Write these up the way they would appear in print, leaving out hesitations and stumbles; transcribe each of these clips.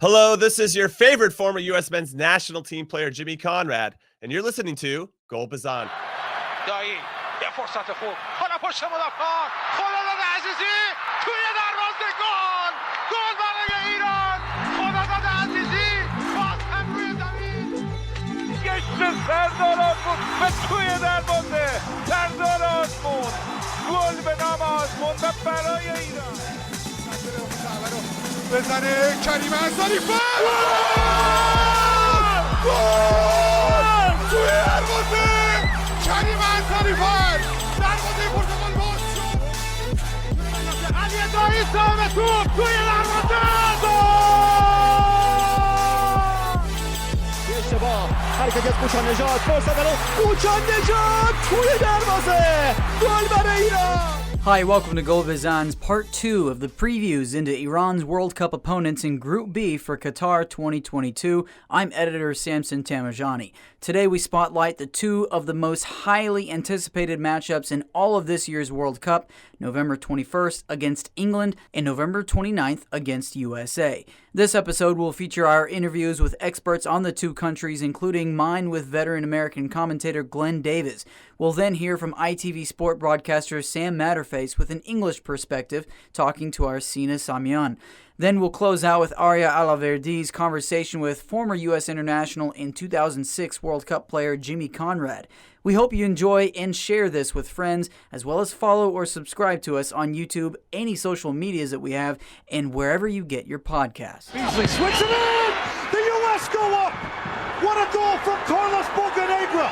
Hello, this is your favorite former U.S. men's national team player, Jimmy Conrad, and you're listening to Goal Bezan. دایی یه فرصت خوب حالا پشت مدافعان خداداد عزیزی توی دروازه گل برای ایران خداداد عزیزی باز هم روی زمین گشت سرداران بود و توی دروازه سرداران بود گل به نام آزمونده برای ایران بزنه کریم حریفان گل توی دروازه کریم حریفان دروازه پرتغال باز شد علی دایی سهم توپ توی دروازه گل اشتباه حرکت از قوچان نژاد فرصت برای قوچان نژاد توی دروازه گل برای ایران. Hi, welcome to Goal Bezan's Part 2 of the previews into Iran's World Cup opponents in Group B for Qatar 2022. I'm editor Sam Matterface. Today we spotlight the two of the most highly anticipated matchups in all of this year's World Cup, November 21st against England and November 29th against USA. This episode will feature our interviews with experts on the two countries, including mine with veteran American commentator Glenn Davis. We'll then hear from ITV Sport broadcaster Sam Matterface with an English perspective, talking to our Sina Samian. Then we'll close out with Arya Alaverdi's conversation with former U.S. international and 2006 World Cup player Jimmy Conrad. We hope you enjoy and share this with friends, as well as follow or subscribe to us on YouTube, any social medias that we have, and wherever you get your podcasts. Beasley switching in! The U.S. go up! What a goal from Carlos Bocanegra!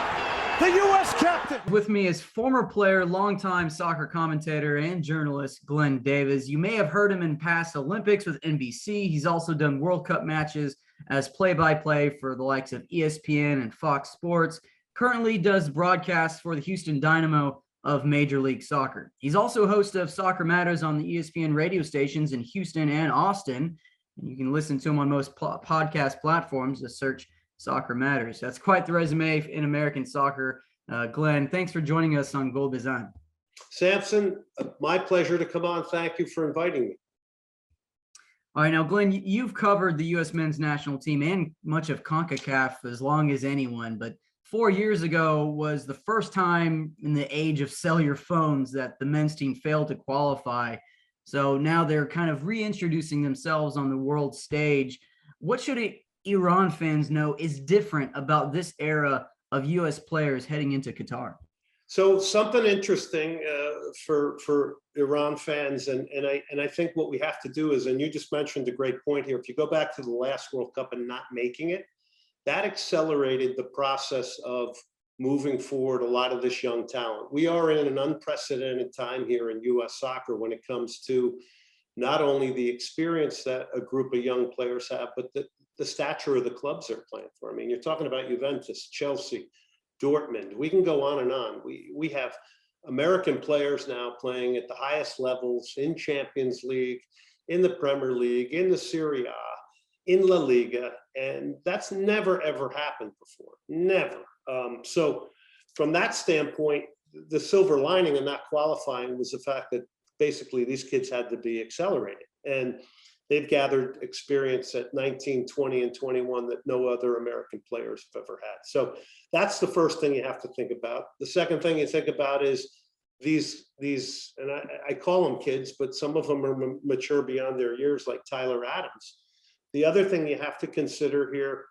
The U.S. captain. With me is former player, longtime soccer commentator, and journalist Glenn Davis. You may have heard him in past Olympics with NBC. He's also done World Cup matches as play-by-play for the likes of ESPN and Fox Sports. Currently does broadcasts for the Houston Dynamo of Major League Soccer. He's also host of Soccer Matters on the ESPN radio stations in Houston and Austin. And you can listen to him on most podcast platforms. Just search Soccer Matters. That's quite the resume in American soccer. Glenn, thanks for joining us on Goal Bezan. Samson, my pleasure to come on. Thank you for inviting me. All right, now, Glenn, you've covered the U.S. men's national team and much of CONCACAF as long as anyone, but 4 years ago was the first time in the age of cellular phones that the men's team failed to qualify. So now they're kind of reintroducing themselves on the world stage. What should Iran fans know is different about this era of U.S. players heading into Qatar? So something interesting for Iran fans, and I think what we have to do is, and you just mentioned a great point here, if you go back to the last World Cup and not making it, that accelerated the process of moving forward a lot of this young talent. We are in an unprecedented time here in U.S. soccer when it comes to not only the experience that a group of young players have, but the stature of the clubs they're playing for. I mean, you're talking about Juventus, Chelsea, Dortmund. We can go on and on. We have American players now playing at the highest levels in Champions League, in the Premier League, in the Serie A, in La Liga, and that's never, ever happened before. Never. So from that standpoint, the silver lining in not qualifying was the fact that basically these kids had to be accelerated. And they've gathered experience at 19, 20, and 21 that no other American players have ever had. So that's the first thing you have to think about. The second thing you think about is these, and I call them kids, but some of them are mature beyond their years, like Tyler Adams. The other thing you have to consider here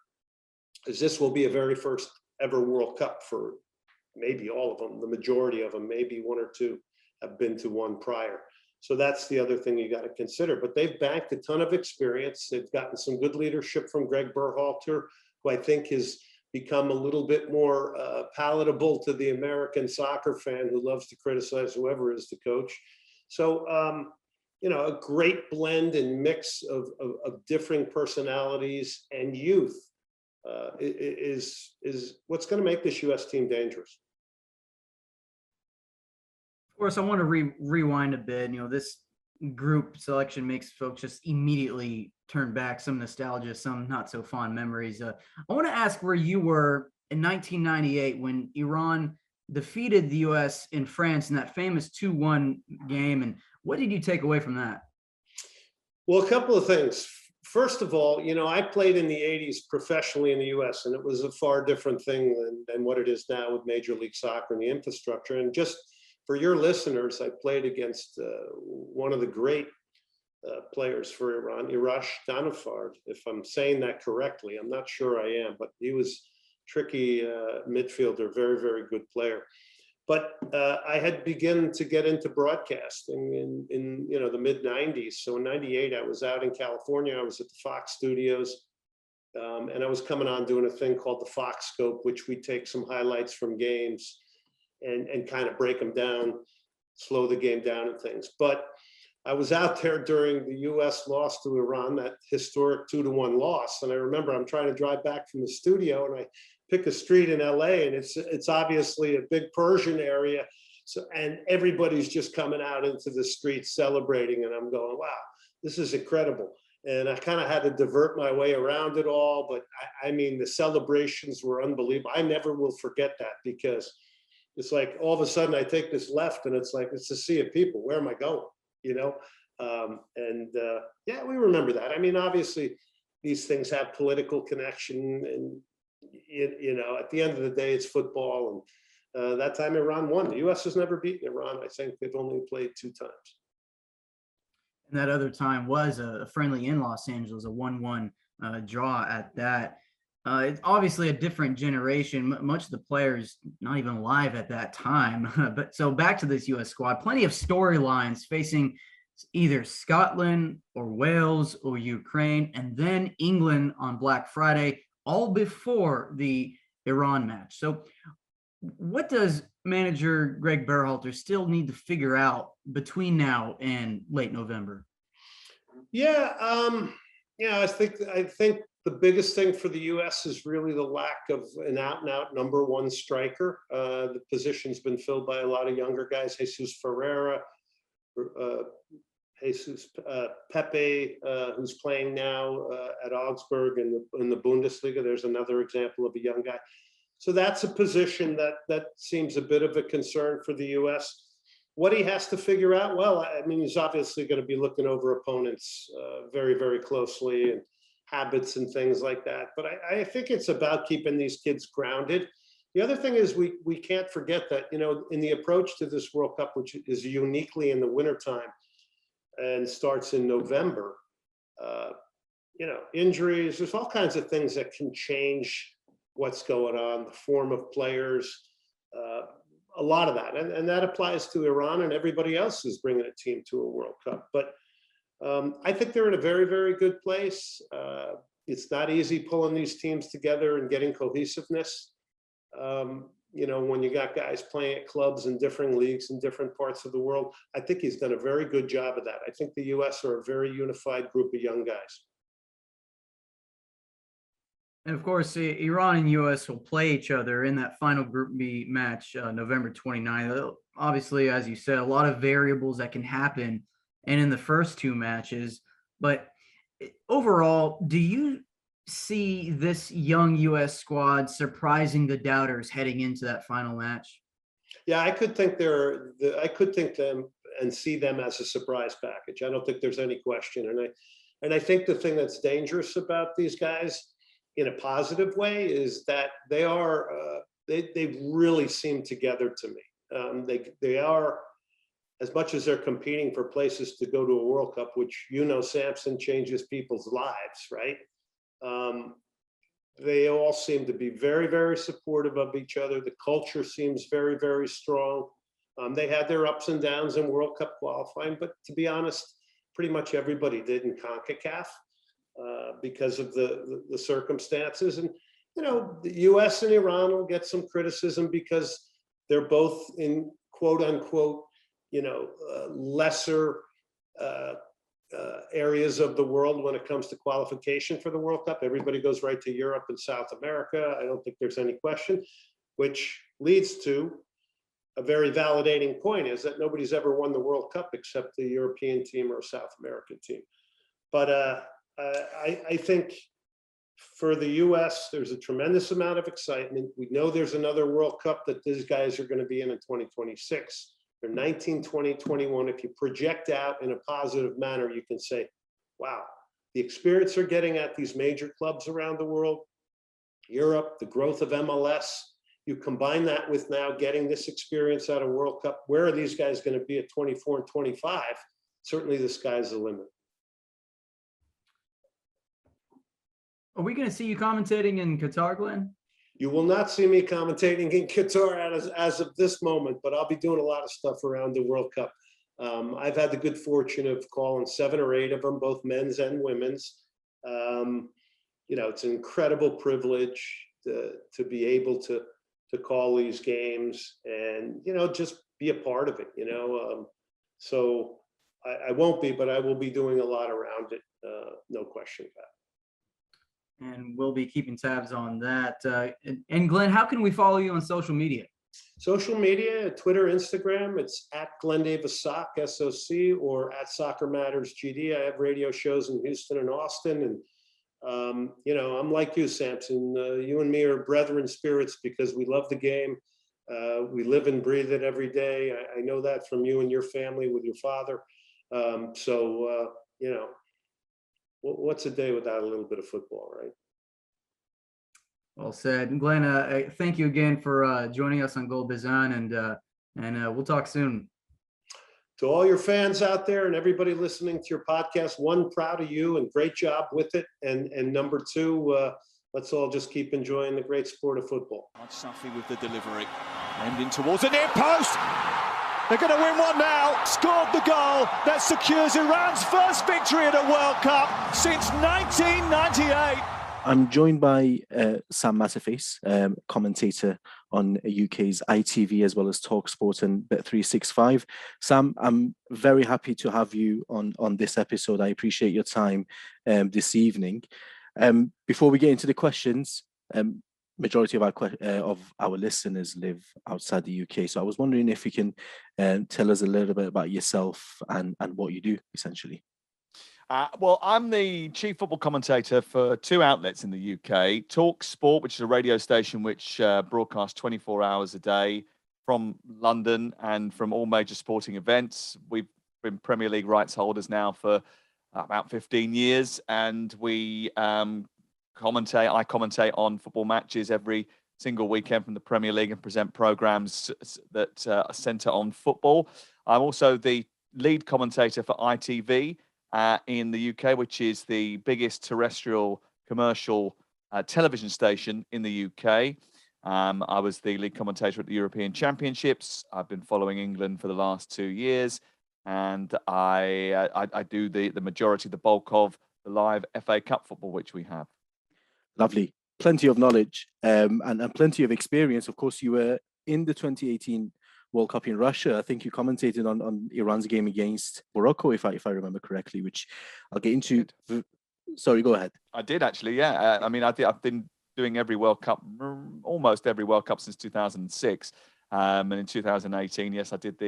is this will be a very first ever World Cup for maybe all of them. The majority of them, maybe one or two, have been to one prior. So that's the other thing you got to consider. But they've banked a ton of experience. They've gotten some good leadership from Greg Berhalter, who I think has become a little bit more palatable to the American soccer fan who loves to criticize whoever is the coach. So, a great blend and mix of differing personalities and youth is what's going to make this U.S. team dangerous. Of course, I want to rewind a bit. This group selection makes folks just immediately turn back, some nostalgia, some not so fond memories. I want to ask where you were in 1998 when Iran defeated the U.S. in France in that famous 2-1 game, and what did you take away from that? Well, a couple of things. first of all, you know, I played in the 80s professionally in the US, and it was a far different thing than what it is now with Major League Soccer and the infrastructure. And just for your listeners, I played against one of the great players for Iran, Irash Danafard, if I'm saying that correctly. I'm not sure I am, but he was tricky midfielder, very, very good player. But I had begun to get into broadcasting in you know, the mid 90s. So in 98, I was out in California. I was at the Fox studios, and I was coming on doing a thing called the Fox Scope, which we take some highlights from games and kind of break them down, slow the game down and things. But I was out there during the US loss to Iran, that historic 2-1 loss. And I remember I'm trying to drive back from the studio, and I pick a street in LA, and it's obviously a big Persian area. So, and everybody's just coming out into the streets celebrating. And I'm going, wow, this is incredible. And I kind of had to divert my way around it all. But I mean, the celebrations were unbelievable. I never will forget that, because it's like all of a sudden I take this left and it's like, it's a sea of people. Where am I going? You know? Yeah, we remember that. I mean, obviously these things have political connection, and you know, at the end of the day, it's football. And that time Iran won. The US has never beaten Iran. I think they've only played 2 times. And that other time was a friendly in Los Angeles, a 1-1 draw at that. It's obviously a different generation. Much of the players not even alive at that time. But so back to this US squad, plenty of storylines facing either Scotland or Wales or Ukraine, and then England on Black Friday, all before the Iran match. So what does manager Greg Berhalter still need to figure out between now and late November? Yeah, I think the biggest thing for the US is really the lack of an out-and-out number 1 striker. The position's been filled by a lot of younger guys, Jesus Ferreira, Pepe, who's playing now at Augsburg in the Bundesliga. There's another example of a young guy. So that's a position that seems a bit of a concern for the US. What he has to figure out, well, I mean, he's obviously going to be looking over opponents very, very closely, and habits and things like that. But I think it's about keeping these kids grounded. The other thing is we can't forget that, you know, in the approach to this World Cup, which is uniquely in the wintertime and starts in November, you know, injuries, there's all kinds of things that can change what's going on, the form of players, a lot of that. And that applies to Iran and everybody else who's bringing a team to a World Cup. But I think they're in a very, very good place. It's not easy pulling these teams together and getting cohesiveness. You know, when you got guys playing at clubs in different leagues in different parts of the world, I think he's done a very good job of that. I think the US are a very unified group of young guys. And of course, Iran and US will play each other in that final Group B match, November 29th. Obviously, as you said, a lot of variables that can happen and in the first 2 matches. But overall, do you see this young US squad surprising the doubters heading into that final match? Yeah, I could think them and see them as a surprise package. I don't think there's any question. And I think the thing that's dangerous about these guys in a positive way is that they really seem together to me. They are, as much as they're competing for places to go to a World Cup, which, you know, Samson changes people's lives, right? They all seem to be very, very supportive of each other. The culture seems very, very strong. They had their ups and downs in World Cup qualifying, but to be honest, pretty much everybody did in CONCACAF because of the circumstances. And, you know, the US and Iran will get some criticism because they're both in quote unquote, you know, lesser areas of the world when it comes to qualification for the World Cup. Everybody goes right to Europe and South America. I don't think there's any question, which leads to a very validating point, is that nobody's ever won the World Cup except the European team or a South American team. But I think for the US, there's a tremendous amount of excitement. We know there's another World Cup that these guys are going to be in 2026. They're 19, 20, 21. If you project out in a positive manner, you can say, wow, the experience they're getting at these major clubs around the world, Europe, the growth of MLS, you combine that with now getting this experience out of World Cup. Where are these guys going to be at 24 and 25? Certainly the sky's the limit. Are we going to see you commentating in Qatar, Glenn? You will not see me commentating in Qatar as of this moment, but I'll be doing a lot of stuff around the World Cup. I've had the good fortune of calling 7 or 8 of them, both men's and women's. You know, it's an incredible privilege to be able to call these games and, you know, just be a part of it, you know. So I won't be, but I will be doing a lot around it, no question about it. And we'll be keeping tabs on that. And Glenn, how can we follow you on social media? Social media, Twitter, Instagram, it's at Glenn Davis Sock, SOC, or at Soccer Matters GD. I have radio shows in Houston and Austin. And, you know, I'm like you, Samson. You and me are brethren spirits because we love the game. We live and breathe it every day. I know that from you and your family with your father. So, you know, what's a day without a little bit of football, right? Well said. Glenn, thank you again for joining us on Goal Bezan, and we'll talk soon. To all your fans out there and everybody listening to your podcast, 1, proud of you and great job with it. And number 2, let's all just keep enjoying the great sport of football. Safi with the delivery, ending towards the near post. They're going to win one now. Scored the goal that secures Iran's first victory at a World Cup since 1998. I'm joined by Sam Matterface, commentator on UK's ITV as well as TalkSport and Bet365. Sam, I'm very happy to have you on this episode. I appreciate your time this evening. Before we get into the questions, majority of our listeners live outside the UK. So I was wondering if you can tell us a little bit about yourself and what you do, essentially. Well, I'm the chief football commentator for 2 outlets in the UK. TalkSport, which is a radio station which broadcasts 24 hours a day from London and from all major sporting events. We've been Premier League rights holders now for about 15 years, and I commentate on football matches every single weekend from the Premier League and present programs that centre on football. I'm also the lead commentator for ITV, in the UK, which is the biggest terrestrial commercial television station in the UK. I was the lead commentator at the European Championships. I've been following England for the last 2 years, and I do the majority, the bulk of the live FA Cup football, which we have. Lovely. Plenty of knowledge and plenty of experience. Of course, you were in the 2018 World Cup in Russia. I think you commentated on Iran's game against Morocco, if I remember correctly, which I'll get into. Sorry, go ahead. I did actually, yeah. I mean, I've been doing every World Cup, almost every World Cup since 2006. And in 2018, yes, I did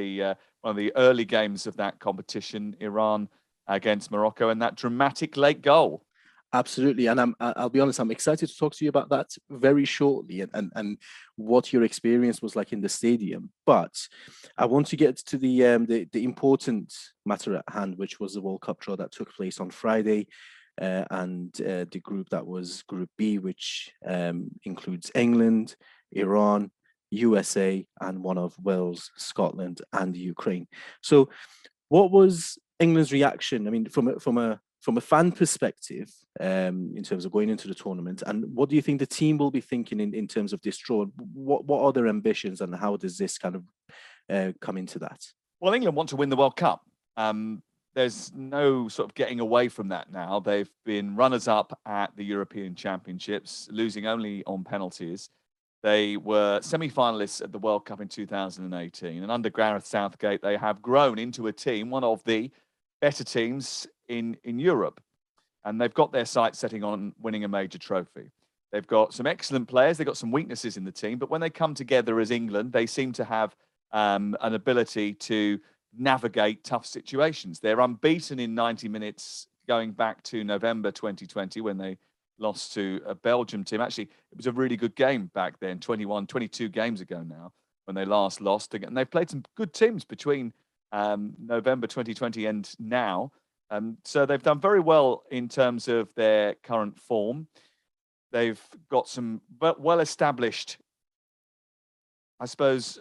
one of the early games of that competition, Iran against Morocco, and that dramatic late goal. Absolutely, and I'll be honest, I'm excited to talk to you about that very shortly, and what your experience was like in the stadium. But I want to get to the important matter at hand, which was the World Cup draw that took place on Friday, and the group that was Group B, which includes England, Iran, USA, and one of Wales, Scotland, and Ukraine. So, what was England's reaction? I mean, from a fan perspective, in terms of going into the tournament, and what do you think the team will be thinking in terms of this draw? What are their ambitions, and how does this kind of come into that? Well, England want to win the World Cup. There's no sort of getting away from that now. They've been runners-up at the European Championships, losing only on penalties. They were semi-finalists at the World Cup in 2018, and under Gareth Southgate, they have grown into a team, one of the better teams in Europe, and they've got their sights setting on winning a major trophy. They've got some excellent players. They've got some weaknesses in the team, but when they come together as England, they seem to have an ability to navigate tough situations. They're unbeaten in 90 minutes going back to November 2020 when they lost to a Belgium team. Actually, it was a really good game back then, 22 games ago now, when they last lost. And they've played some good teams between November 2020 and now. So they've done very well in terms of their current form. They've got some well-established, I suppose,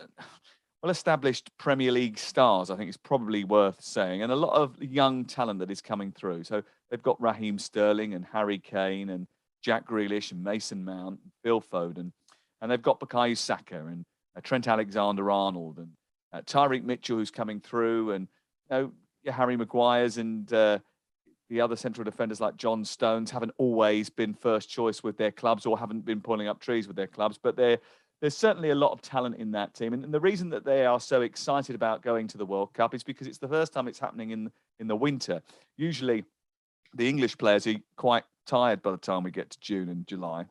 well-established Premier League stars, I think it's probably worth saying, and a lot of young talent that is coming through. So they've got Raheem Sterling and Harry Kane and Jack Grealish and Mason Mount and Phil Foden. And they've got Bukayo Saka and Trent Alexander-Arnold and Tyreek Mitchell, who's coming through, and Harry Maguire's and the other central defenders like John Stones haven't always been first choice with their clubs or haven't been pulling up trees with their clubs, but there's certainly a lot of talent in that team. And the reason that they are so excited about going to the World Cup is because it's the first time it's happening in the winter. Usually the English players are quite tired by the time we get to June and July.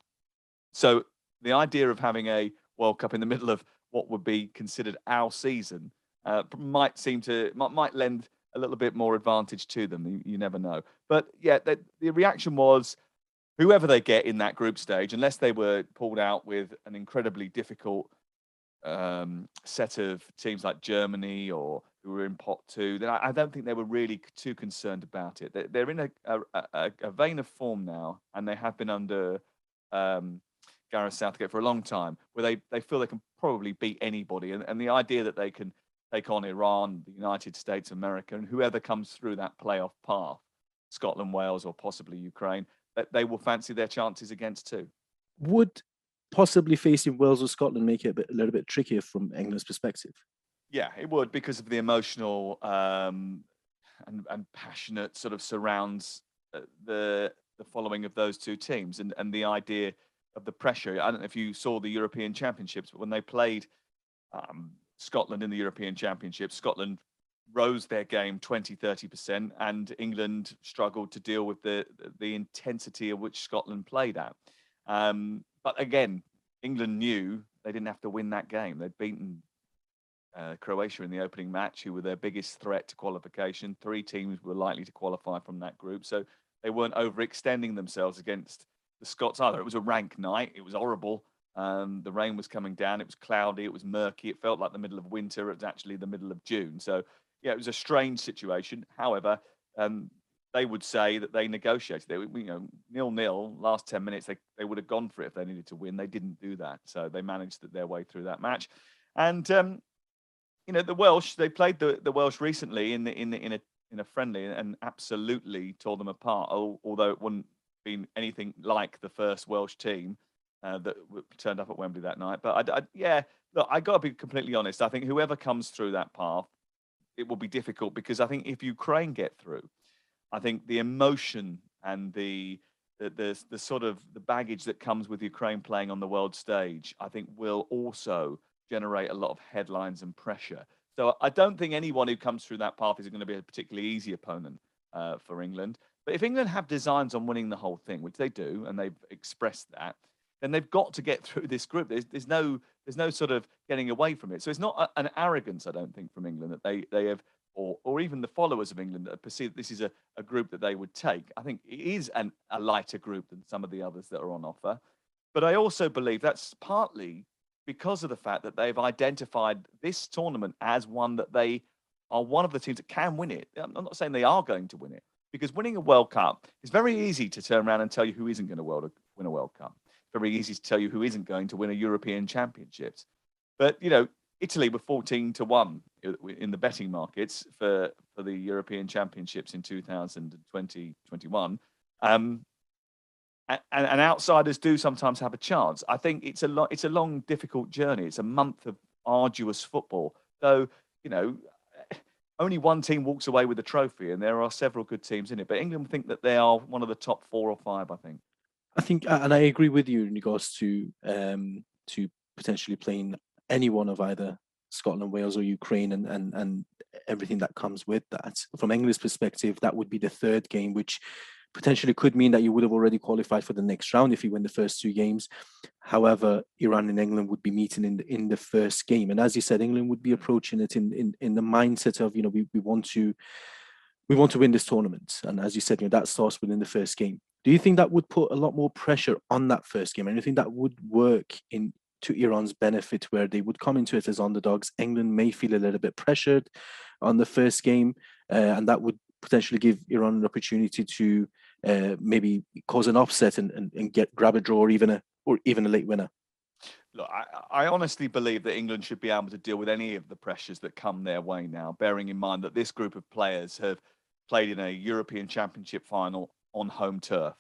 So the idea of having a World Cup in the middle of what would be considered our season might lend a little bit more advantage to them. You never know. But yeah, the reaction was, whoever they get in that group stage, unless they were pulled out with an incredibly difficult set of teams like Germany or who were in pot 2, then I don't think they were really too concerned about it. They're in a vein of form now, and they have been under Gareth Southgate for a long time, where they feel they can probably beat anybody. And the idea that they can take on Iran, the United States, America, and whoever comes through that playoff path, Scotland, Wales, or possibly Ukraine, that they will fancy their chances against too. Would possibly facing Wales or Scotland make it a little bit trickier from England's perspective? Yeah, it would, because of the emotional and passionate sort of surrounds the following of those two teams, and the idea of the pressure. I don't know if you saw the European Championships, but when they played Scotland in the European Championships, Scotland rose their game 20-30%, and England struggled to deal with the intensity of which Scotland played at. But again, England knew they didn't have to win that game. They'd beaten Croatia in the opening match, who were their biggest threat to qualification. 3 teams were likely to qualify from that group, so they weren't overextending themselves against the Scots either. It was a rank night. It was horrible. The rain was coming down. It was cloudy. It was murky. It felt like the middle of winter. It was actually the middle of June. So, yeah, it was a strange situation. However, they would say that they negotiated. They, 0-0, last 10 minutes, they would have gone for it if they needed to win. They didn't do that. So they managed their way through that match. And, the Welsh, they played the Welsh recently in a friendly and absolutely tore them apart, although it wouldn't been anything like the first Welsh team that turned up at Wembley that night. But look, I got to be completely honest. I think whoever comes through that path, it will be difficult, because I think if Ukraine get through, I think the emotion and the sort of the baggage that comes with Ukraine playing on the world stage, I think will also generate a lot of headlines and pressure. So I don't think anyone who comes through that path is going to be a particularly easy opponent for England. But if England have designs on winning the whole thing, which they do, and they've expressed that, then they've got to get through this group. There's no sort of getting away from it. So it's not an arrogance, I don't think, from England that they have, or even the followers of England that perceive this is a group that they would take. I think it is a lighter group than some of the others that are on offer. But I also believe that's partly because of the fact that they've identified this tournament as one that they are one of the teams that can win it. I'm not saying they are going to win it, because winning a World Cup is very easy to turn around and tell you who isn't going to win a World Cup. Very easy to tell you who isn't going to win a European Championships. But, Italy were 14-1 in the betting markets for the European Championships in 2020-21. And outsiders do sometimes have a chance. I think it's a long, difficult journey. It's a month of arduous football. So, only one team walks away with the trophy, and there are several good teams in it. But England think that they are one of the top 4 or 5, I think. I think, and I agree with you in regards to potentially playing any one of either Scotland, Wales, or Ukraine, and everything that comes with that. From England's perspective, that would be the 3rd game, which potentially could mean that you would have already qualified for the next round if you win the first 2 games. However, Iran and England would be meeting in the first game, and as you said, England would be approaching it in the mindset of we want to win this tournament, and as you said, that starts within the first game. Do you think that would put a lot more pressure on that first game? And you think that would work to Iran's benefit, where they would come into it as underdogs? England may feel a little bit pressured on the first game, and that would potentially give Iran an opportunity to maybe cause an upset and grab a draw or even a late winner? Look, I honestly believe that England should be able to deal with any of the pressures that come their way now, bearing in mind that this group of players have played in a European Championship final on home turf.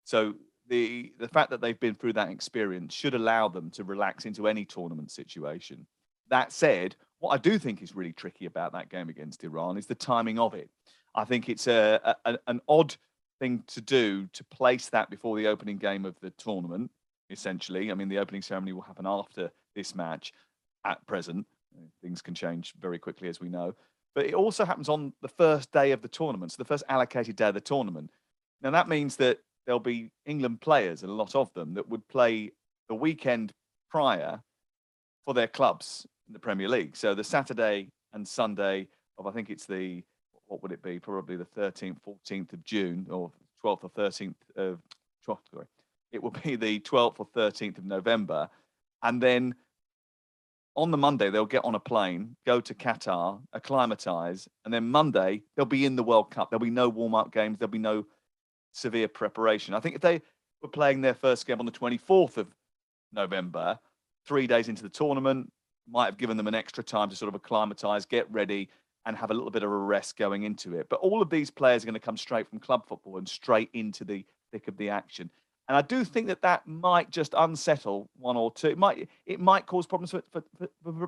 So the fact that they've been through that experience should allow them to relax into any tournament situation. That said, what I do think is really tricky about that game against Iran is the timing of it. I think it's an odd thing to do to place that before the opening game of the tournament, essentially. I mean, the opening ceremony will happen after this match at present. Things can change very quickly, as we know. But it also happens on the first day of the tournament, so the first allocated day of the tournament. Now, that means that there'll be England players, and a lot of them, that would play the weekend prior for their clubs in the Premier League. So the Saturday and Sunday of, I think it's what would it be? Probably the 13th, 14th of June, or 12th or 13th of, sorry. It will be the 12th or 13th of November. And then on the Monday, they'll get on a plane, go to Qatar, acclimatise, and then Monday, they'll be in the World Cup. There'll be no warm-up games. There'll be no severe preparation. I think if they were playing their first game on the 24th of November, 3 days into the tournament, might have given them an extra time to sort of acclimatise, get ready, and have a little bit of a rest going into it. But all of these players are going to come straight from club football and straight into the thick of the action. And I do think that might just unsettle one or two. It might cause problems for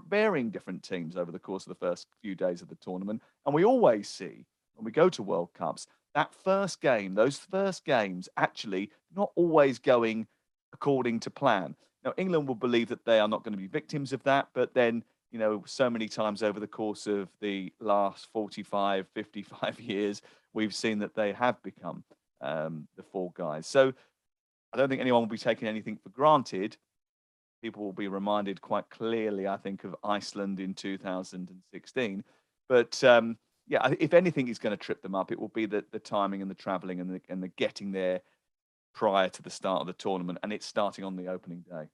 varying different teams over the course of the first few days of the tournament. And we always see, when we go to World Cups, that first game, those first games, actually not always going according to plan. Now, England will believe that they are not going to be victims of that, but then, so many times over the course of the last 45, 55 years, we've seen that they have become the fall guys. So I don't think anyone will be taking anything for granted. People will be reminded quite clearly, I think, of Iceland in 2016. But if anything is going to trip them up, it will be the timing and the travelling and the getting there prior to the start of the tournament, and it's starting on the opening day.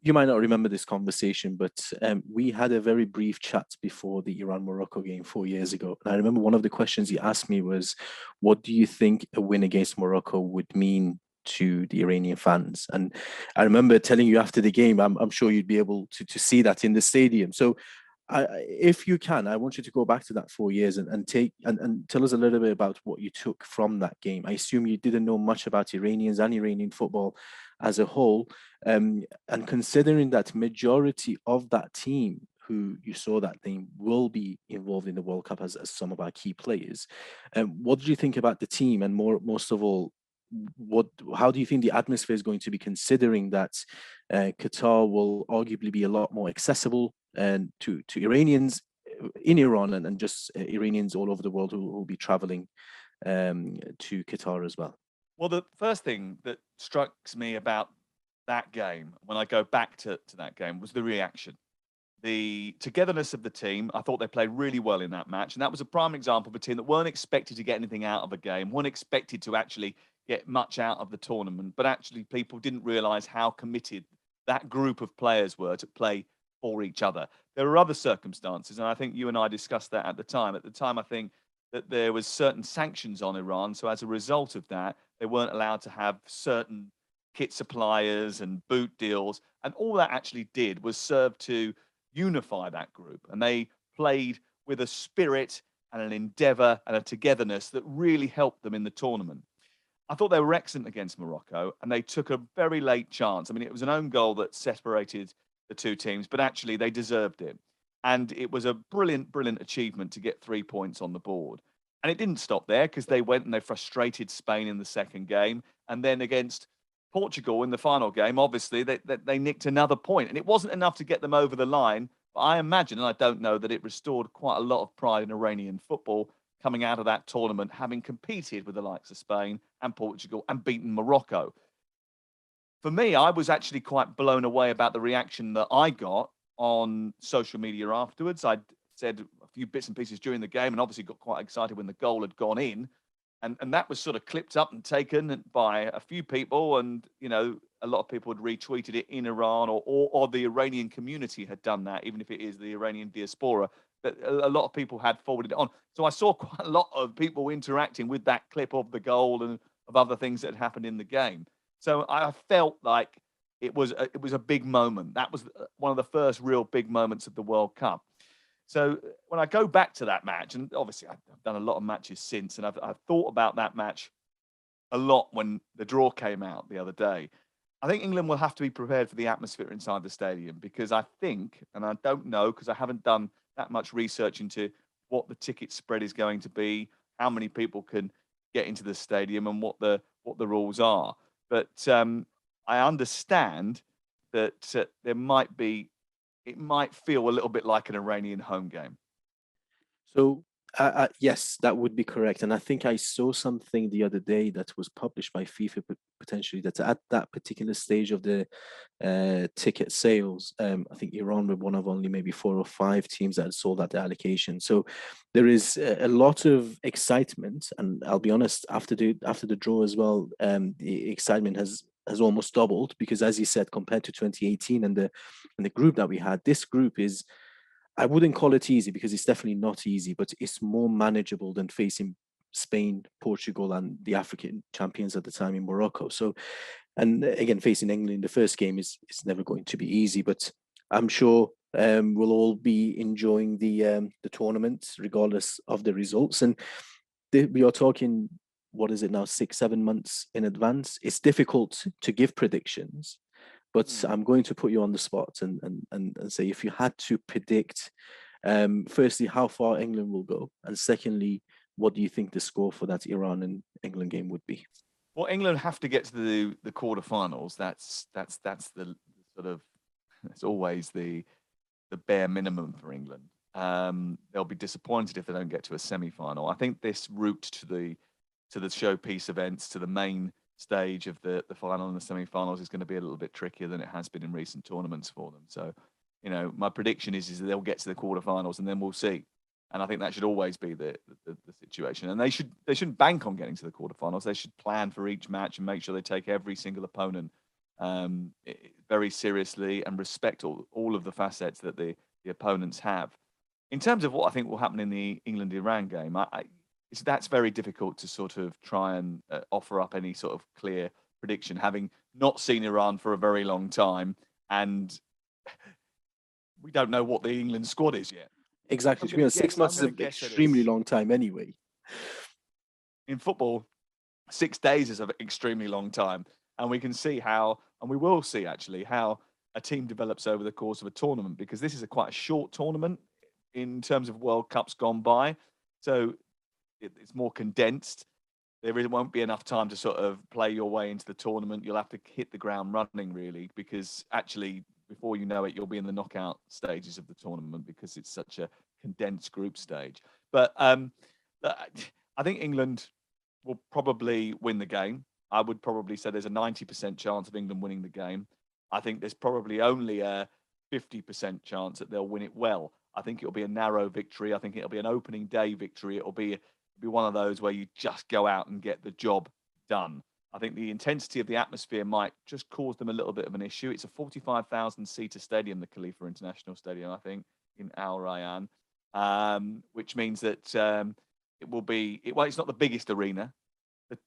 You might not remember this conversation, but we had a very brief chat before the Iran-Morocco game 4 years ago. And I remember one of the questions you asked me was, what do you think a win against Morocco would mean to the Iranian fans? And I remember telling you after the game, I'm sure you'd be able to see that in the stadium. So if you can, I want you to go back to that 4 years and tell us a little bit about what you took from that game. I assume you didn't know much about Iranians and Iranian football as a whole. And considering that majority of that team who you saw that team will be involved in the World Cup as some of our key players, what did you think about the team? And most of all, how do you think the atmosphere is going to be, considering that Qatar will arguably be a lot more accessible and to Iranians in Iran and just Iranians all over the world who will be traveling to Qatar as well? Well, the first thing that struck me about that game, when I go back to that game, was the reaction. The togetherness of the team. I thought they played really well in that match. And that was a prime example of a team that weren't expected to get anything out of a game, weren't expected to actually get much out of the tournament. But actually, people didn't realise how committed that group of players were to play for each other. There are other circumstances, and I think you and I discussed that at the time. At the time, I think that there was certain sanctions on Iran. So as a result of that, they weren't allowed to have certain kit suppliers and boot deals. And all that actually did was serve to unify that group. And they played with a spirit and an endeavour and a togetherness that really helped them in the tournament. I thought they were excellent against Morocco, and they took a very late chance. I mean, it was an own goal that separated the two teams, but actually they deserved it. And it was a brilliant, brilliant achievement to get 3 points on the board. And it didn't stop there, because they went and they frustrated Spain in the second game. And then against Portugal in the final game, obviously, they nicked another point. And it wasn't enough to get them over the line. But I imagine, and I don't know, that it restored quite a lot of pride in Iranian football coming out of that tournament, having competed with the likes of Spain and Portugal and beaten Morocco. For me, I was actually quite blown away about the reaction that I got on social media afterwards. I said a few bits and pieces during the game, and obviously got quite excited when the goal had gone in. And that was sort of clipped up and taken by a few people. And, a lot of people had retweeted it in Iran, or the Iranian community had done that, even if it is the Iranian diaspora that a lot of people had forwarded it on. So I saw quite a lot of people interacting with that clip of the goal and of other things that had happened in the game. So I felt like it was a big moment. That was one of the first real big moments of the World Cup. So when I go back to that match, and obviously I've done a lot of matches since, and I've thought about that match a lot when the draw came out the other day. I think England will have to be prepared for the atmosphere inside the stadium, because I think, and I don't know because I haven't done that much research into what the ticket spread is going to be, how many people can get into the stadium, and what the rules are. But I understand that it might feel a little bit like an Iranian home game. So, yes, that would be correct. And I think I saw something the other day that was published by FIFA potentially, that at that particular stage of the ticket sales, I think Iran were one of only maybe 4 or 5 teams that had sold at the allocation. So there is a lot of excitement. And I'll be honest, after the draw as well, the excitement has almost doubled, because as you said, compared to 2018 and the group that we had, this group is, I wouldn't call it easy, because it's definitely not easy, but it's more manageable than facing Spain, Portugal, and the African champions at the time in Morocco. So, and again, facing England in the first game is never going to be easy, but I'm sure we'll all be enjoying the tournament regardless of the results. And we are talking, what is it now, 6-7 months in advance. It's difficult to give predictions, but I'm going to put you on the spot and say, if you had to predict, firstly, how far England will go, and secondly, what do you think the score for that Iran and England game would be? Well, England have to get to the quarterfinals. That's the sort of, it's always the bare minimum for England. They'll be disappointed if they don't get to a semi-final. I think this route to the showpiece events, to the main stage of the final and the semi-finals, is going to be a little bit trickier than it has been in recent tournaments for them. So, my prediction is that they'll get to the quarterfinals, and then we'll see. And I think that should always be the situation. And they shouldn't bank on getting to the quarterfinals. They should plan for each match and make sure they take every single opponent very seriously and respect all of the facets that the opponents have. In terms of what I think will happen in the England-Iran game, that's very difficult to sort of try and offer up any sort of clear prediction, having not seen Iran for a very long time, and we don't know what the England squad is yet. Exactly. To be honest, 6 months is an extremely long time anyway. In football, 6 days is an extremely long time, and we can see how, and we will see actually, how a team develops over the course of a tournament, because this is quite a short tournament in terms of World Cups gone by. So it's more condensed. There really won't be enough time to sort of play your way into the tournament. You'll have to hit the ground running, really, because actually, before you know it, you'll be in the knockout stages of the tournament, because it's such a condensed group stage. But I think England will probably win the game. I would probably say there's a 90% chance of England winning the game. I think there's probably only a 50% chance that they'll win it well. I think it'll be a narrow victory. I think it'll be an opening day victory. It'll be one of those where you just go out and get the job done. I think the intensity of the atmosphere might just cause them a little bit of an issue. It's a 45,000-seater stadium, the Khalifa International Stadium, I think, in Al Rayyan, which means that it will be. It's not the biggest arena.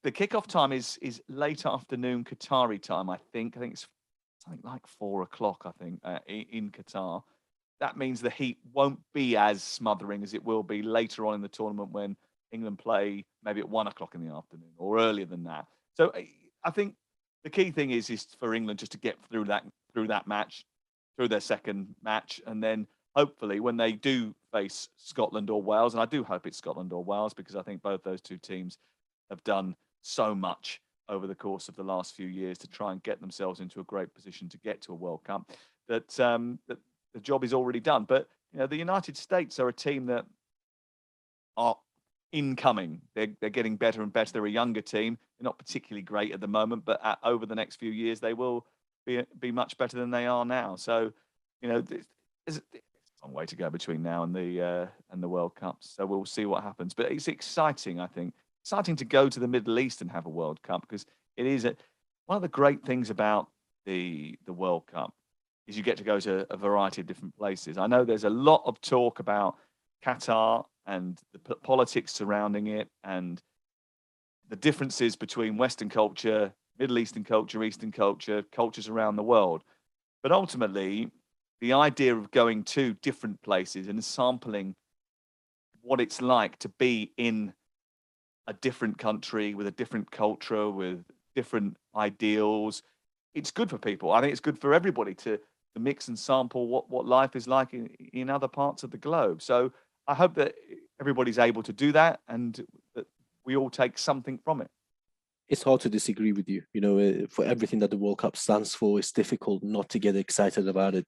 The kickoff time is late afternoon Qatari time. I think it's something like 4 o'clock. I think in Qatar. That means the heat won't be as smothering as it will be later on in the tournament when England play maybe at 1 o'clock in the afternoon or earlier than that. So I think the key thing is for England just to get through that match, through their second match, and then hopefully when they do face Scotland or Wales, and I do hope it's Scotland or Wales, because I think both those two teams have done so much over the course of the last few years to try and get themselves into a great position to get to a World Cup, that the job is already done. But the United States are a team that are incoming. They're getting better and better. They're a younger team. They're not particularly great at the moment, but over the next few years, they will be much better than they are now. So, there's a long way to go between now and the World Cups. So we'll see what happens. But it's exciting, I think. Exciting to go to the Middle East and have a World Cup, because it is one of the great things about the World Cup is you get to go to a variety of different places. I know there's a lot of talk about Qatar and the politics surrounding it and the differences between Western culture, Middle Eastern culture, Eastern culture, cultures around the world. But ultimately, the idea of going to different places and sampling what it's like to be in a different country with a different culture, with different ideals, it's good for people. I think it's good for everybody to mix and sample what life is like in other parts of the globe. So I hope that everybody's able to do that and that we all take something from it. It's hard to disagree with you. You know, for everything that the World Cup stands for, it's difficult not to get excited about it,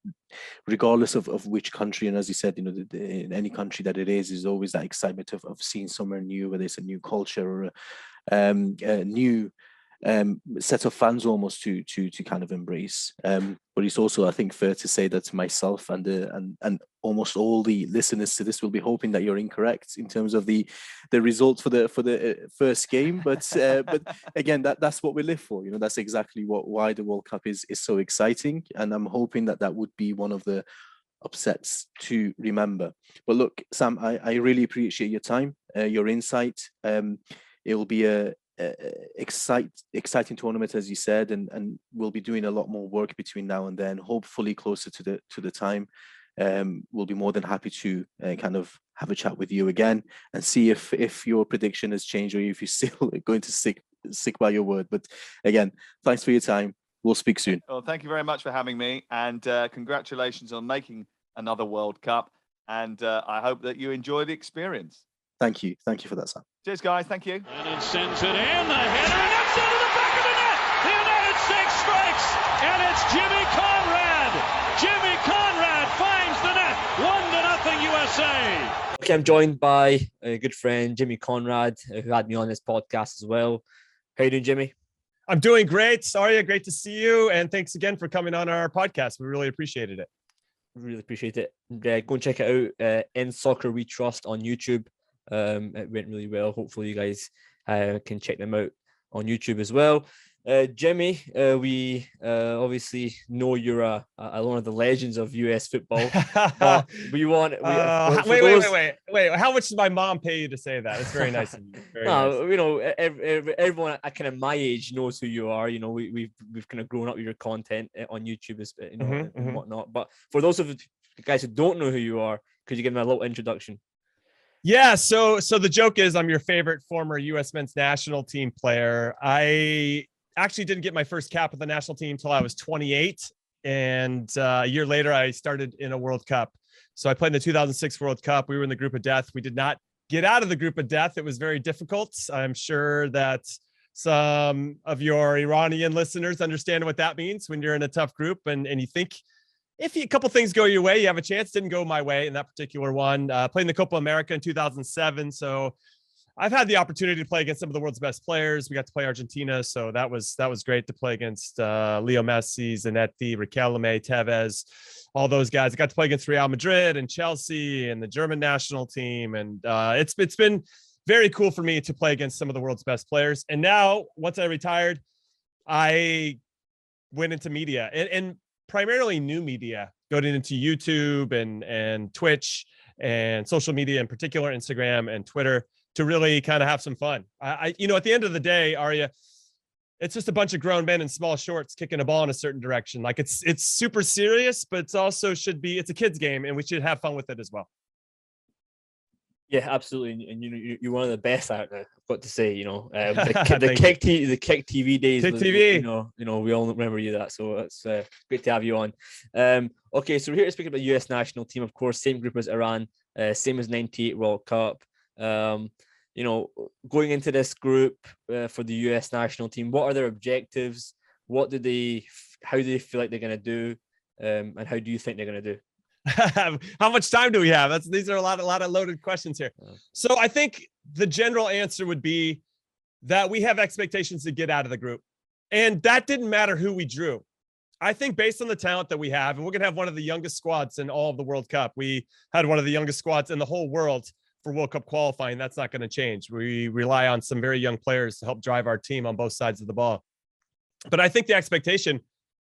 regardless of which country. And as you said, you know, in any country that it is, there's always that excitement of seeing somewhere new, whether it's a new culture or a new set of fans almost to kind of embrace. But it's also, I think, fair to say that myself and almost all the listeners to this will be hoping that you're incorrect in terms of the result for the first game. But again, that's what we live for. You know, that's exactly why the World Cup is so exciting, and I'm hoping that would be one of the upsets to remember. But look, Sam, I really appreciate your time, your insight. It will be a exciting tournament, as you said, and we'll be doing a lot more work between now and then. Hopefully, closer to the time, we'll be more than happy to kind of have a chat with you again and see if your prediction has changed or if you're still going to stick by your word. But again, thanks for your time. We'll speak soon. Well, thank you very much for having me, and congratulations on making another World Cup. And I hope that you enjoy the experience. Thank you for that, Sam. Cheers, guys. Thank you. And it sends it in. The header, and it's into the back of the net. The United States strikes, and it's Jimmy Conrad. Jimmy Conrad finds the net. 1-0 USA. Okay, I'm joined by a good friend, Jimmy Conrad, who had me on this podcast as well. How you doing, Jimmy? I'm doing great. Arya, great to see you. And thanks again for coming on our podcast. We really appreciated it. Really appreciate it. Go and check it out. In Soccer We Trust on YouTube. It went really well. Hopefully you guys can check them out on YouTube as well. Jimmy, we obviously know you're one of the legends of US football. But we want wait. How much did my mom pay you to say that? It's very nice of you. Very nice. You know, everyone kind of my age knows who you are. You know, we've kind of grown up with your content on YouTube, you know, and whatnot. But for those of the guys who don't know who you are, could you give them a little introduction? Yeah, so the joke is I'm your favorite former U.S. men's national team player. I actually didn't get my first cap with the national team until I was 28, and a year later I started in a World Cup. So I played in the 2006 World Cup. We were in the group of death. We did not get out of the group of death. It was very difficult. I'm sure that some of your Iranian listeners understand what that means when you're in a tough group and you think, if a couple things go your way, you have a chance. Didn't go my way in that particular one. Played in the Copa America in 2007. So I've had the opportunity to play against some of the world's best players. We got to play Argentina. So that was great to play against Leo Messi, Zanetti, Riquelme, Tevez, all those guys. I got to play against Real Madrid and Chelsea and the German national team. And it's been very cool for me to play against some of the world's best players. And now, once I retired, I went into media and primarily new media, going into YouTube and Twitch and social media, in particular Instagram and Twitter, to really kind of have some fun. I you know, at the end of the day, Arya, it's just a bunch of grown men in small shorts kicking a ball in a certain direction. Like it's super serious, but it's also it's a kid's game, and we should have fun with it as well. Yeah, absolutely, and you know you're one of the best out there. I've got to say, you know, the Kick TV days. Kick TV. You know, we all remember you that, so it's great to have you on. Okay, so we're here to speak about the US national team, of course, same group as Iran, same as '98 World Cup. You know, going into this group for the US national team, what are their objectives? How do they feel like they're going to do, and how do you think they're going to do? How much time do we have? These are a lot of loaded questions here. So I think the general answer would be that we have expectations to get out of the group, and that didn't matter who we drew. I think based on the talent that we have, and we're going to have one of the youngest squads in all of the World Cup. We had one of the youngest squads in the whole world for World Cup qualifying. That's not going to change. We rely on some very young players to help drive our team on both sides of the ball. But I think the expectation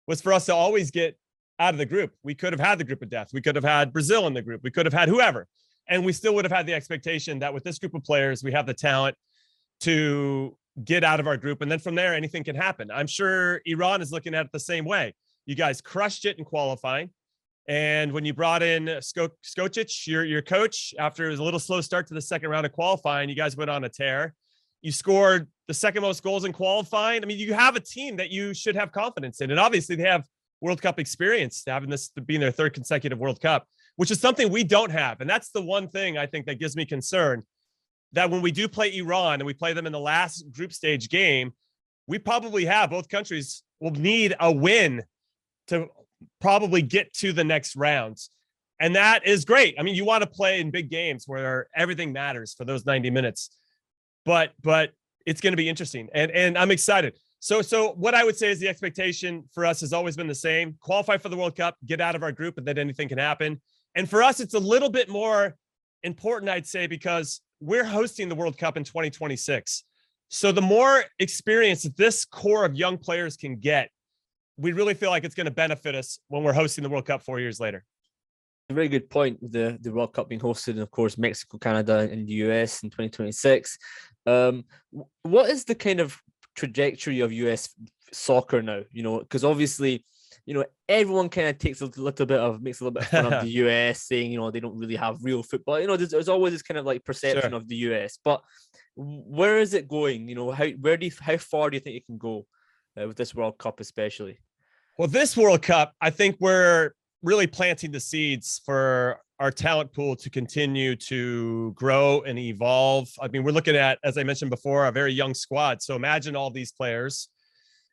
was for us to always get out of the group. We could have had the group of death. We could have had Brazil in the group. We could have had whoever. And we still would have had the expectation that with this group of players, we have the talent to get out of our group. And then from there, anything can happen. I'm sure Iran is looking at it the same way. You guys crushed it in qualifying. And when you brought in Skocic, your coach, after it was a little slow start to the second round of qualifying, you guys went on a tear. You scored the second most goals in qualifying. I mean, you have a team that you should have confidence in. And obviously they have World Cup experience, having this being their third consecutive World Cup, which is something we don't have. And that's the one thing I think that gives me concern, that when we do play Iran and we play them in the last group stage game, we probably have, both countries will need a win to probably get to the next rounds. And that is great. I mean, you want to play in big games where everything matters for those 90 minutes, but it's going to be interesting. And I'm excited. So what I would say is the expectation for us has always been the same: qualify for the World Cup, get out of our group, and then anything can happen. And for us, it's a little bit more important, I'd say, because we're hosting the World Cup in 2026. So the more experience that this core of young players can get, we really feel like it's going to benefit us when we're hosting the World Cup 4 years later. A very good point with the World Cup being hosted, and of course, Mexico, Canada, and the US in 2026. What is the kind of trajectory of US soccer now? You know, because obviously, you know, everyone kind of makes a little bit of fun of the US, saying, you know, they don't really have real football. You know, there's always this kind of like perception of the US, but where is it going? You know, how far do you think it can go with this World Cup, especially? Well, this World Cup, I think we're really planting the seeds for our talent pool to continue to grow and evolve. I mean, we're looking at, as I mentioned before, a very young squad. So imagine all these players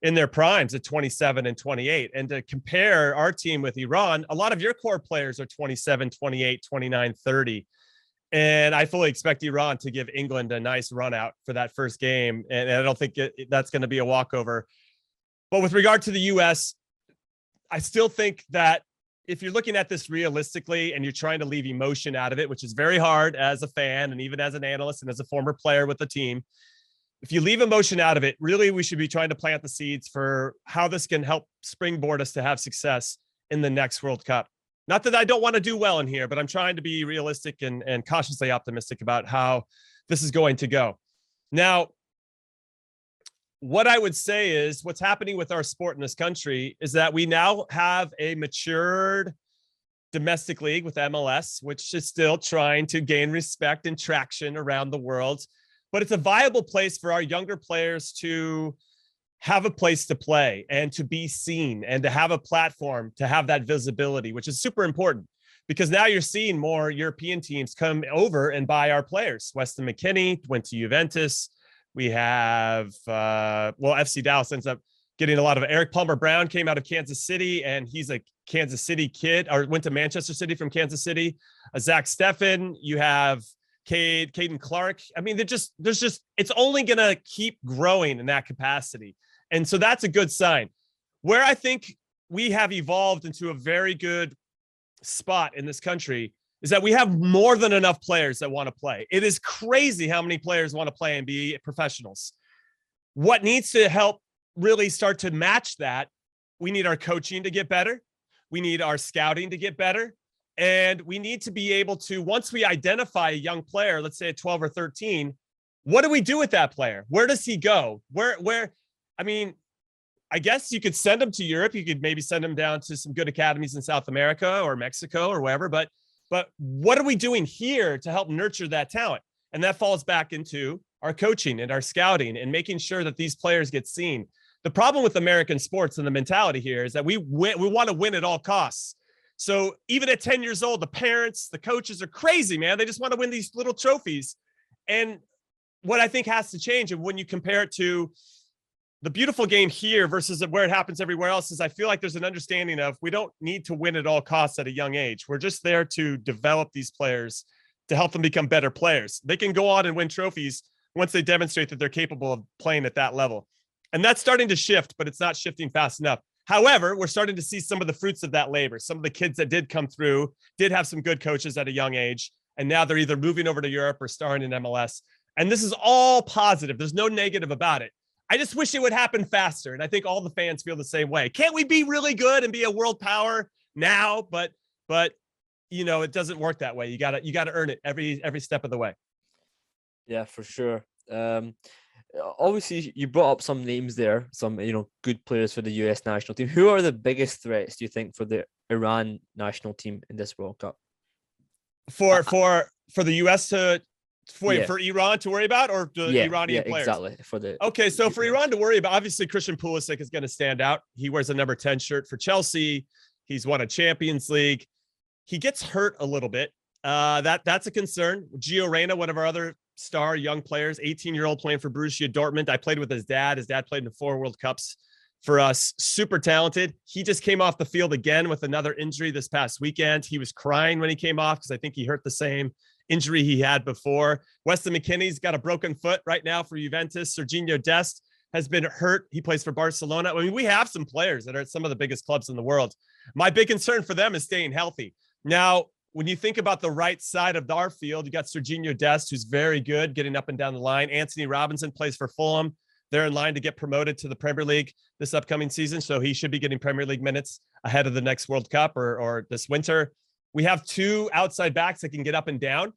in their primes at 27 and 28. And to compare our team with Iran, a lot of your core players are 27, 28, 29, 30. And I fully expect Iran to give England a nice run out for that first game. And I don't think that's going to be a walkover. But with regard to the US, I still think that if you're looking at this realistically and you're trying to leave emotion out of it, which is very hard as a fan and even as an analyst and as a former player with the team, if you leave emotion out of it, really, we should be trying to plant the seeds for how this can help springboard us to have success in the next World Cup. Not that I don't want to do well in here, but I'm trying to be realistic and cautiously optimistic about how this is going to go. Now, what I would say is what's happening with our sport in this country is that we now have a matured domestic league with MLS, which is still trying to gain respect and traction around the world. But it's a viable place for our younger players to have a place to play and to be seen and to have a platform to have that visibility, which is super important because now you're seeing more European teams come over and buy our players. Weston McKennie went to Juventus. We have, FC Dallas ends up getting a lot of Eric Palmer Brown came out of Kansas City, and he's a Kansas City kid, or went to Manchester City from Kansas City. Zach Steffen, you have Caden Clark. I mean, it's only going to keep growing in that capacity. And so that's a good sign. Where I think we have evolved into a very good spot in this country is that we have more than enough players that want to play. It is crazy how many players want to play and be professionals. What needs to help really start to match that, we need our coaching to get better. We need our scouting to get better. And we need to be able to, once we identify a young player, let's say at 12 or 13, what do we do with that player? Where does he go? I mean, I guess you could send him to Europe. You could maybe send him down to some good academies in South America or Mexico or wherever. But what are we doing here to help nurture that talent? And that falls back into our coaching and our scouting and making sure that these players get seen. The problem with American sports and the mentality here is that we want to win at all costs. So even at 10 years old, the parents, the coaches are crazy, man. They just want to win these little trophies. And what I think has to change, and when you compare it to the beautiful game here versus where it happens everywhere else, is I feel like there's an understanding of we don't need to win at all costs at a young age. We're just there to develop these players to help them become better players. They can go on and win trophies once they demonstrate that they're capable of playing at that level. And that's starting to shift, but it's not shifting fast enough. However, we're starting to see some of the fruits of that labor. Some of the kids that did come through did have some good coaches at a young age, and now they're either moving over to Europe or starring in MLS. And this is all positive. There's no negative about it. I just wish it would happen faster. And I think all the fans feel the same way. Can't we be really good and be a world power now? But it doesn't work that way. You gotta earn it every step of the way. Yeah, for sure. Obviously, you brought up some names there, some good players for the US national team. Who are the biggest threats, do you think, for the Iran national team in this World Cup? For the US for Iran to worry about, or the Iranian players? Exactly. Okay, so for Iran to worry about, obviously Christian Pulisic is going to stand out. He wears a number 10 shirt for Chelsea. He's won a Champions League. He gets hurt a little bit. That's a concern. Gio Reyna, one of our other star young players, 18-year-old playing for Borussia Dortmund. I played with his dad. His dad played in 4 World Cups for us. Super talented. He just came off the field again with another injury this past weekend. He was crying when he came off because I think he hurt the same injury he had before. Weston McKennie's got a broken foot right now for Juventus. Serginho Dest has been hurt. He plays for Barcelona. I mean, we have some players that are at some of the biggest clubs in the world. My big concern for them is staying healthy. Now, when you think about the right side of our field, you got Serginho Dest, who's very good getting up and down the line. Anthony Robinson plays for Fulham. They're in line to get promoted to the Premier League this upcoming season, so he should be getting Premier League minutes ahead of the next World Cup or this winter. We have 2 outside backs that can get up and down.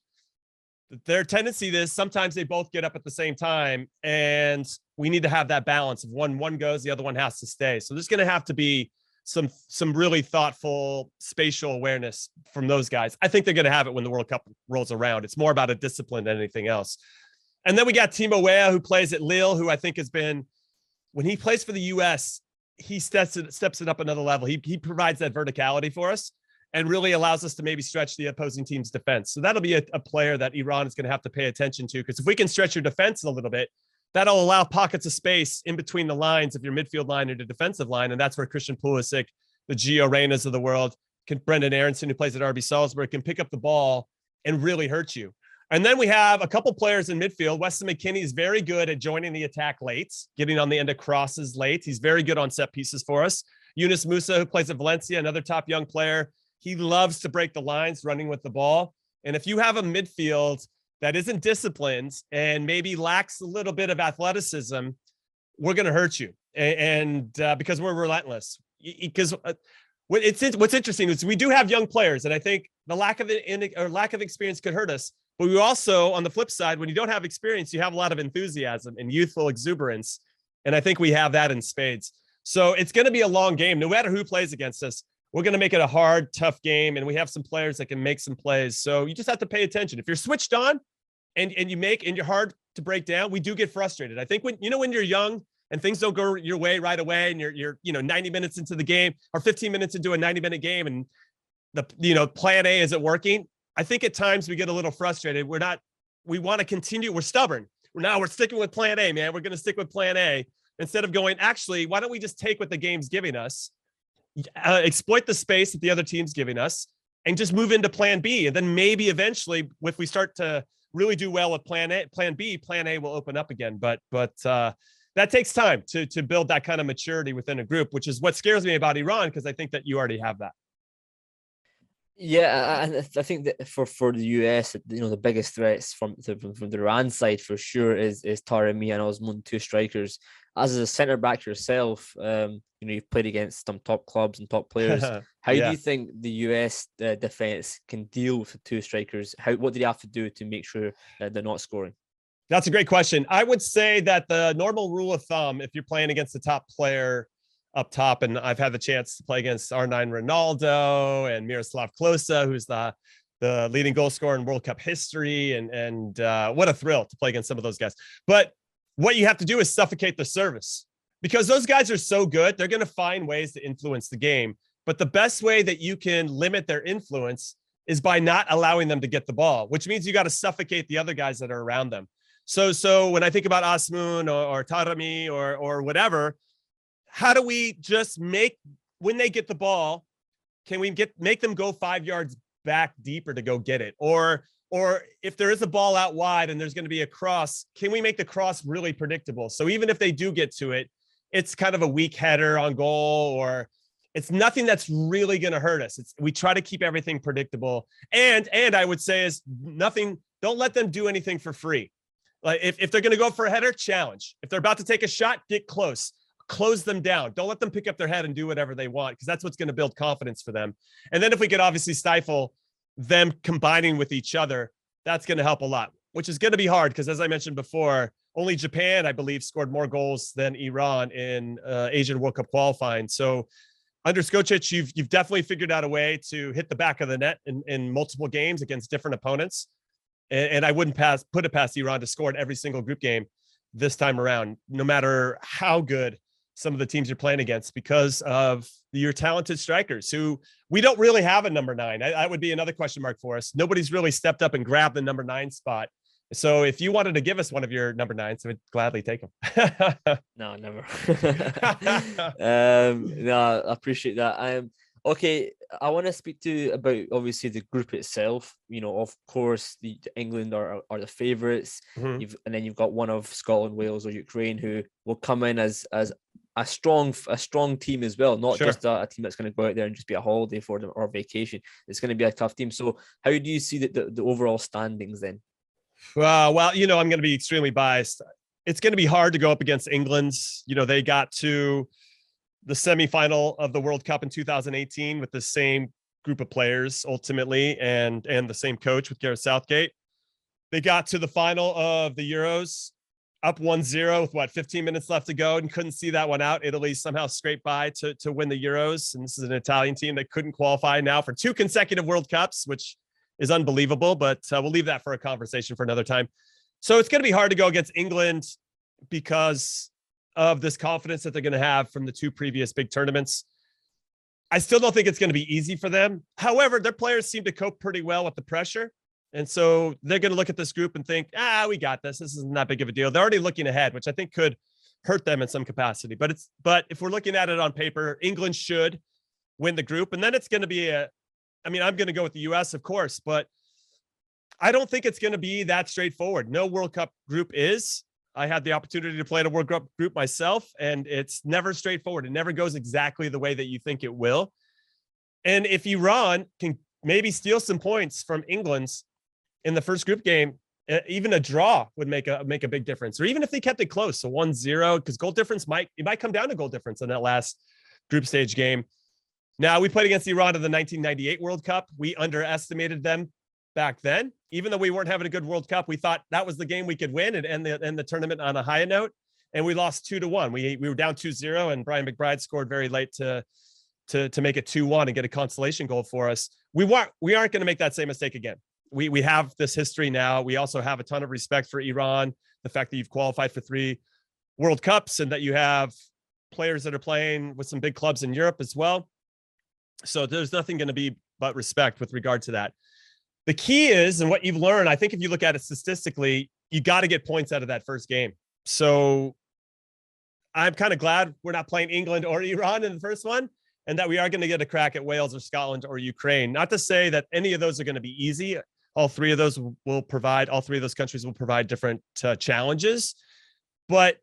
Their tendency is sometimes they both get up at the same time, and we need to have that balance of one goes, the other one has to stay. So there's going to have to be some really thoughtful spatial awareness from those guys. I think they're going to have it when the World Cup rolls around. It's more about a discipline than anything else. And then we got Timo Weah, who plays at Lille, who I think has been, when he plays for the US, he steps it up another level. He provides that verticality for us and really allows us to maybe stretch the opposing team's defense. So that'll be a player that Iran is going to have to pay attention to, because if we can stretch your defense a little bit, that'll allow pockets of space in between the lines of your midfield line and the defensive line. And that's where Christian Pulisic, the Gio Reynas of the world, Brendan Aronson, who plays at RB Salzburg, can pick up the ball and really hurt you. And then we have a couple players in midfield. Weston McKennie is very good at joining the attack late, getting on the end of crosses late. He's very good on set pieces for us. Yunus Musa, who plays at Valencia, another top young player. He loves to break the lines running with the ball. And if you have a midfield that isn't disciplined and maybe lacks a little bit of athleticism, we're going to hurt you. And because we're relentless. Because what's interesting is we do have young players, and I think the lack of experience could hurt us. But we also, on the flip side, when you don't have experience, you have a lot of enthusiasm and youthful exuberance. And I think we have that in spades. So it's going to be a long game. No matter who plays against us, we're going to make it a hard, tough game. And we have some players that can make some plays. So you just have to pay attention. If you're switched on and you're hard to break down, we do get frustrated. I think when you're young and things don't go your way right away, and you're 90 minutes into the game or 15 minutes into a 90-minute game, and the plan A isn't working, I think at times we get a little frustrated. We want to continue. We're stubborn. We're sticking with plan A, man. We're going to stick with plan A instead of going, actually, why don't we just take what the game's giving us, exploit the space that the other team's giving us, and just move into plan B. And then maybe eventually, if we start to really do well with plan B, plan A will open up again. But that takes time to build that kind of maturity within a group, which is what scares me about Iran, because I think that you already have that. Yeah, and I think that for the US, the biggest threats from the Iran side for sure is Taremi and Osman, 2 strikers. As a centre back yourself, you've played against some top clubs and top players. How do you think the US defense can deal with the 2 strikers? What do they have to do to make sure that they're not scoring? That's a great question. I would say that the normal rule of thumb, if you're playing against the top player up top, and I've had the chance to play against R9 Ronaldo and Miroslav Klose, who's the leading goal scorer in World Cup history, and what a thrill to play against some of those guys. But what you have to do is suffocate the service, because those guys are so good. They're going to find ways to influence the game. But the best way that you can limit their influence is by not allowing them to get the ball, which means you got to suffocate the other guys that are around them. So when I think about Osman or Taremi or whatever, how do we just when they get the ball, can we make them go 5 yards back deeper to go get it? Or if there is a ball out wide and there's going to be a cross, can we make the cross really predictable? So even if they do get to it, it's kind of a weak header on goal, or it's nothing that's really going to hurt us. We try to keep everything predictable. And I would say is nothing, don't let them do anything for free. Like if they're going to go for a header, challenge. If they're about to take a shot, get close. Close them down. Don't let them pick up their head and do whatever they want, because that's what's going to build confidence for them. And then if we could obviously stifle them combining with each other, that's going to help a lot, which is going to be hard because, as I mentioned before, only Japan, I believe, scored more goals than Iran in Asian World Cup qualifying. So under Skocic, you've definitely figured out a way to hit the back of the net in multiple games against different opponents. And I wouldn't put it past Iran to score in every single group game this time around, no matter how good some of the teams you're playing against, because of your talented strikers who we don't really have a number 9. That would be another question mark for us. Nobody's really stepped up and grabbed the number 9 spot. So if you wanted to give us one of your number 9s, we'd gladly take them. No, never. No, I appreciate that. Okay, I want to speak to you about obviously the group itself. Of course, the England are the favourites. Mm-hmm. And then you've got one of Scotland, Wales, or Ukraine who will come in as a strong team as well, not just a team that's going to go out there and just be a holiday for them or vacation. It's going to be a tough team. So how do you see the overall standings then? Well, I'm going to be extremely biased. It's going to be hard to go up against England. They got to the semifinal of the World Cup in 2018 with the same group of players ultimately, and the same coach with Gareth Southgate. They got to the final of the Euros up 1-0 with 15 minutes left to go and couldn't see that one out. Italy somehow scraped by to win the Euros. And this is an Italian team that couldn't qualify now for 2 consecutive World Cups, which is unbelievable, but we'll leave that for a conversation for another time. So it's going to be hard to go against England because of this confidence that they're going to have from the 2 previous big tournaments. I still don't think it's going to be easy for them. However, their players seem to cope pretty well with the pressure. And so they're going to look at this group and think, we got this. This isn't that big of a deal. They're already looking ahead, which I think could hurt them in some capacity. But if we're looking at it on paper, England should win the group. And then it's going to be I'm going to go with the US, of course, but I don't think it's going to be that straightforward. No World Cup group is. I had the opportunity to play in a World Cup group myself, and it's never straightforward. It never goes exactly the way that you think it will. And if Iran can maybe steal some points from England's in the first group game, even a draw would make a big difference. Or even if they kept it close, so 1-0, because goal difference might come down to goal difference in that last group stage game. Now, we played against Iran in the 1998 World Cup. We underestimated them back then. Even though we weren't having a good World Cup, we thought that was the game we could win and end the tournament on a high note. And we lost 2-1. We were down 2-0, and Brian McBride scored very late to make it 2-1 and get a consolation goal for us. We aren't going to make that same mistake again. We have this history now. We also have a ton of respect for Iran, the fact that you've qualified for 3 World Cups and that you have players that are playing with some big clubs in Europe as well. So there's nothing going to be but respect with regard to that. The key is, and what you've learned, I think if you look at it statistically, you got to get points out of that first game. So I'm kind of glad we're not playing England or Iran in the first one, and that we are going to get a crack at Wales or Scotland or Ukraine. Not to say that any of those are going to be easy. All three of those countries will provide different challenges. But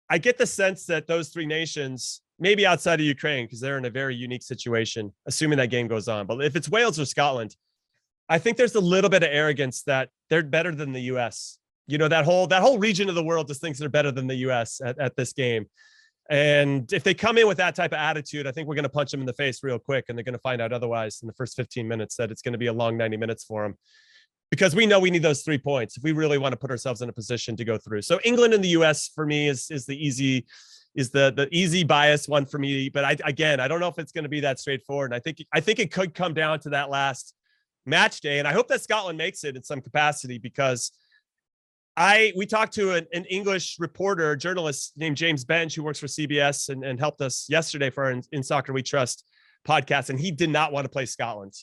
I get the sense that those 3 nations, maybe outside of Ukraine, because they're in a very unique situation, assuming that game goes on. But if it's Wales or Scotland, I think there's a little bit of arrogance that they're better than the US. That whole region of the world just thinks they're better than the US at this game. And if they come in with that type of attitude, I think we're going to punch them in the face real quick, and they're going to find out otherwise in the first 15 minutes that it's going to be a long 90 minutes for them, because we know we need those 3 points if we really want to put ourselves in a position to go through. So England and the US for me is the easy bias one for me. But I don't know if it's going to be that straightforward. And I think it could come down to that last match day. And I hope that Scotland makes it in some capacity, because we talked to an English journalist named James Bench, who works for CBS and helped us yesterday for our In Soccer We Trust podcast. And he did not want to play Scotland.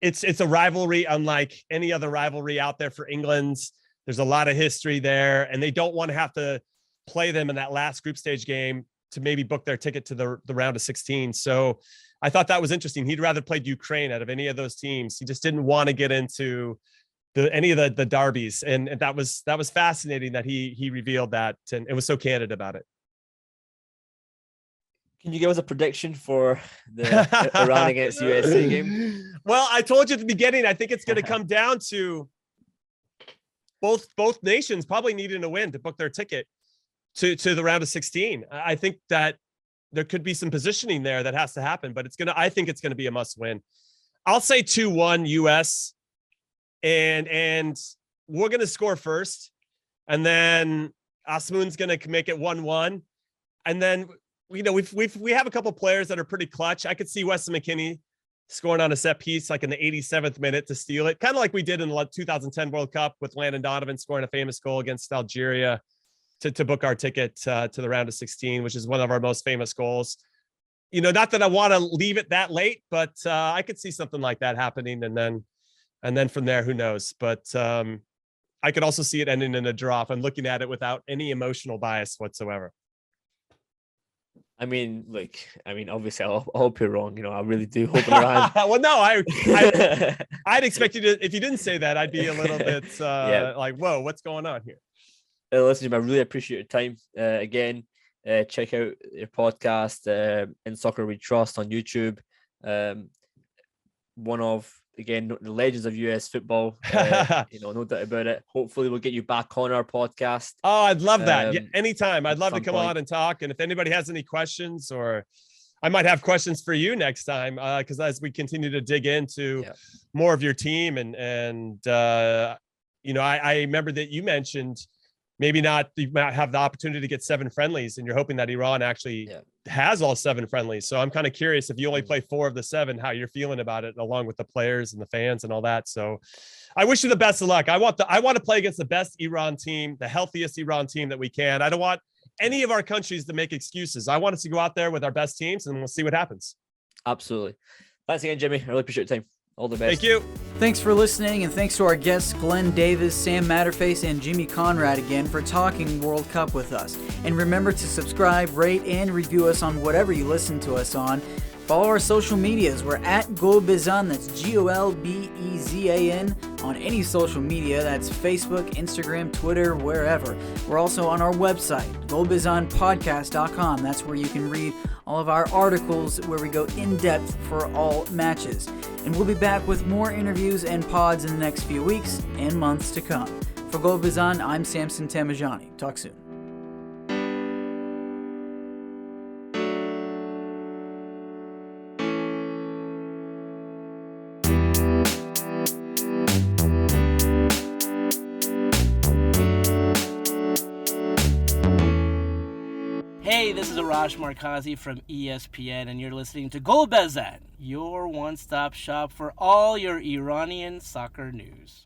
It's a rivalry unlike any other rivalry out there for England. There's a lot of history there, and they don't want to have to play them in that last group stage game to maybe book their ticket to the round of 16. So I thought that was interesting. He'd rather played Ukraine out of any of those teams. He just didn't want to get into any of the derbies. And that was fascinating that he revealed that and was so candid about it. Can you give us a prediction for the Iran against USA game? Well, I told you at the beginning, I think it's going to come down to both nations probably needing a win to book their ticket to the round of 16. I think that there could be some positioning there that has to happen, but I think it's going to be a must win. I'll say 2-1 US, and we're gonna score first, and then Asmun's gonna make it 1-1, and then we have a couple players that are pretty clutch. I could see Weston McKennie scoring on a set piece like in the 87th minute to steal it, kind of like we did in the 2010 World Cup with Landon Donovan scoring a famous goal against Algeria to book our ticket to the round of 16, which is one of our most famous goals. Not that I want to leave it that late, but I could see something like that happening, and then from there, who knows? But I could also see it ending in a draw if I'm looking at it without any emotional bias whatsoever. I mean, obviously, I hope you're wrong. I really do hope Iran. Well, no, I'd expect you to. If you didn't say that, I'd be a little bit like, whoa, what's going on here? Listen, I really appreciate your time. Again, check out your podcast, In Soccer We Trust, on YouTube. One of, again, the legends of US football. No doubt about it. Hopefully, we'll get you back on our podcast. Oh, I'd love that. Anytime. I'd love to come point on and talk. And if anybody has any questions, or I might have questions for you next time, because as we continue to dig into more of your team, and I remember that you mentioned maybe not, you might have the opportunity to get 7 friendlies, and you're hoping that Iran actually has all 7 friendlies. So I'm kind of curious, if you only play 4 of the 7, how you're feeling about it, along with the players and the fans and all that. So I wish you the best of luck. I want to play against the best Iran team, the healthiest Iran team that we can. I don't want any of our countries to make excuses. I want us to go out there with our best teams, and we'll see what happens. Absolutely. Thanks again, Jimmy. I really appreciate your time. All the best. Thank you. Thanks for listening, and thanks to our guests Glenn Davis, Sam Matterface, and Jimmy Conrad again for talking World Cup with us. And remember to subscribe, rate, and review us on whatever you listen to us on. Follow our social medias. We're at Bezan, that's GOLBEZAN, on any social media. That's Facebook, Instagram, Twitter, wherever. We're also on our website, golbezanpodcast.com. That's where you can read all of our articles where we go in depth for all matches. And we'll be back with more interviews and pods in the next few weeks and months to come. For Bezan, I'm Samson Tamajani. Talk soon. Hey, this is Arash Markazi from ESPN, and you're listening to Bezan, your one-stop shop for all your Iranian soccer news.